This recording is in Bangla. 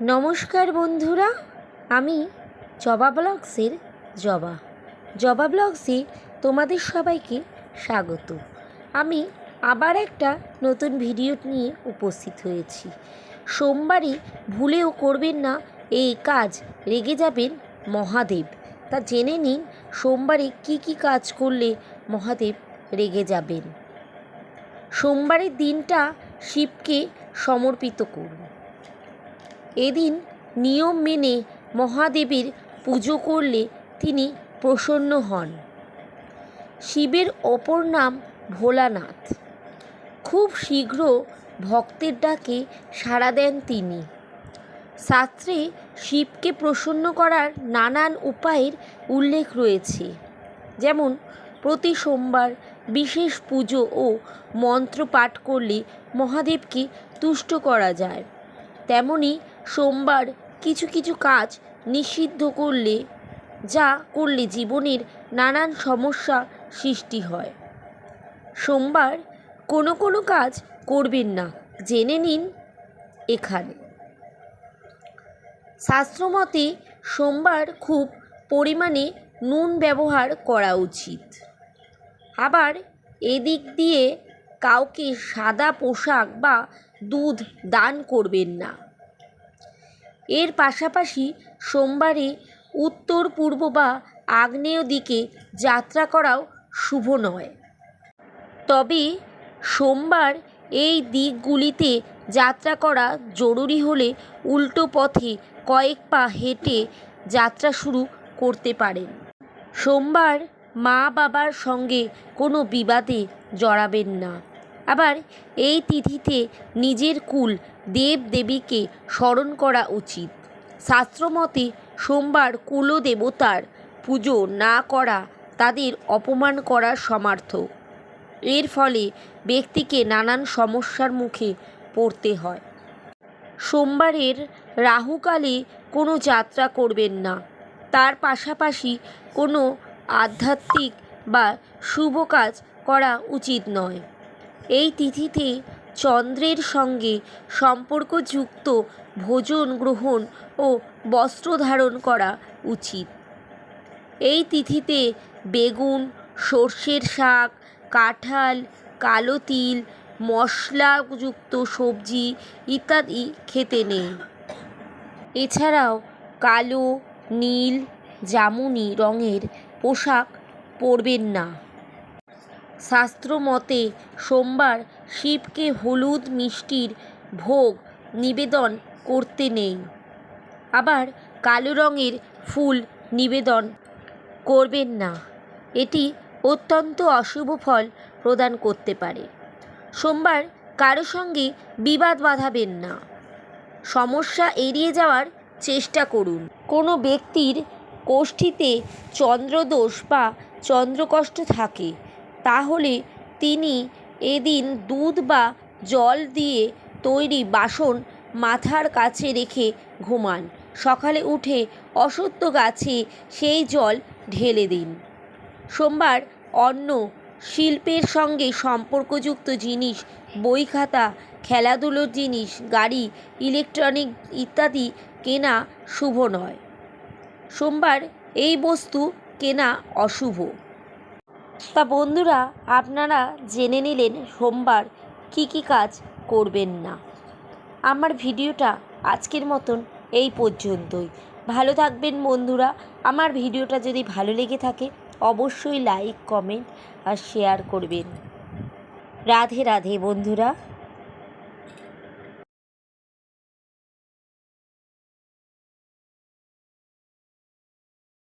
নমস্কার বন্ধুরা, আমি জবা ব্লগসের জবা ব্লগসে তোমাদের সবাইকে স্বাগত। আমি আবার একটা নতুন ভিডিও নিয়ে উপস্থিত হয়েছি। সোমবারে ভুলেও করবেন না এই কাজ, রেগে যাবেন মহাদেব। তা জেনে নিন সোমবারে কি কি কাজ করলে মহাদেব রেগে যাবেন। সোমবারের দিনটা শিবকে সমর্পিত করুন। এদিন নিয়ম মেনে মহাদেবের পুজো করলে তিনি প্রসন্ন হন। শিবের অপর নাম ভোলানাথ। খুব শীঘ্র ভক্তের ডাকে সাড়া দেন তিনি। শাস্ত্রে শিবকে প্রসন্ন করার নানান উপায়ের উল্লেখ রয়েছে, যেমন প্রতি সোমবার বিশেষ পুজো ও মন্ত্র পাঠ করলে মহাদেবকে তুষ্ট করা যায়। তেমনি সোমবার কিছু কিছু কাজ নিষিদ্ধ করলে জীবনের নানান সমস্যা সৃষ্টি হয়। সোমবার কোনো কাজ করবেন না, জেনে নিন এখানে। শাস্ত্রমতে সোমবার খুব পরিমাণে নুন ব্যবহার করা উচিত। আবার এদিক দিয়ে কাউকে সাদা পোশাক বা দুধ দান করবেন না। এর পাশাপাশি সোমবারে উত্তর পূর্ব বা আগ্নেয় দিকে যাত্রা করাও শুভ নয়। তবে সোমবার এই দিকগুলিতে যাত্রা করা জরুরি হলে উল্টো পথে কয়েক পা হেঁটে যাত্রা শুরু করতে পারেন। সোমবার মা বাবার সঙ্গে কোনো বিবাদে জড়াবেন না। আবার এই তিথিতে নিজের কুল দেব দেবীকে স্মরণ করা উচিত। শাস্ত্রমতে সোমবার কুলদেবতার পুজো না করা তাদের অপমান করার সমার্থক। এর ফলে ব্যক্তিকে নানান সমস্যার মুখে পড়তে হয়। সোমবারের রাহুকালে কোনো যাত্রা করবেন না। তার পাশাপাশি কোনো আধ্যাত্মিক বা শুভ কাজ করা উচিত নয়। এই তিথিতে চন্দ্রের সঙ্গে সম্পর্কযুক্ত ভোজন গ্রহণ ও বস্ত্র ধারণ করা উচিত। এই তিথিতে বেগুন, সর্ষের শাক, কাঁঠাল, কালো তিল, মশলাযুক্ত সবজি ইত্যাদি খেতে নেই। এছাড়াও কালো, নীল, জামুনি রঙের পোশাক পরবেন না। শাস্ত্রমতে সোমবার শিবকে হলুদ মিষ্টির ভোগ নিবেদন করতে নেই। আবার কালো রঙের ফুল নিবেদন করবেন না। এটি অত্যন্ত অশুভ ফল প্রদান করতে পারে। সোমবার কারো সঙ্গে বিবাদ বাঁধাবেন না। সমস্যা এড়িয়ে যাওয়ার চেষ্টা করুন। কোনো ব্যক্তির কোষ্ঠীতে চন্দ্রদোষ বা চন্দ্রকষ্ট থাকে, তাহলে তিনি এদিন দুধ বা জল দিয়ে তৈরি বাসন মাথার কাছে রেখে ঘুমান। সকালে উঠে অশ্বত্থ গাছে সেই জল ঢেলে দিন। সোমবার অন্ন, শিল্পের সঙ্গে সম্পর্কযুক্ত জিনিস, বই খাতা, খেলাধুলোর জিনিস, গাড়ি, ইলেকট্রনিক ইত্যাদি কেনা শুভ নয়। সোমবার এই বস্তু কেনা অশুভ। তা বন্ধুরা, আপনারা জেনে নিলেন সোমবার কি কি কাজ করবেন না। আমার ভিডিওটা আজকের মতন এই পর্যন্তই। ভালো থাকবেন বন্ধুরা। আমার ভিডিওটা যদি ভালো লেগে থাকে অবশ্যই লাইক, কমেন্ট আর শেয়ার করবেন। রাধে রাধে বন্ধুরা।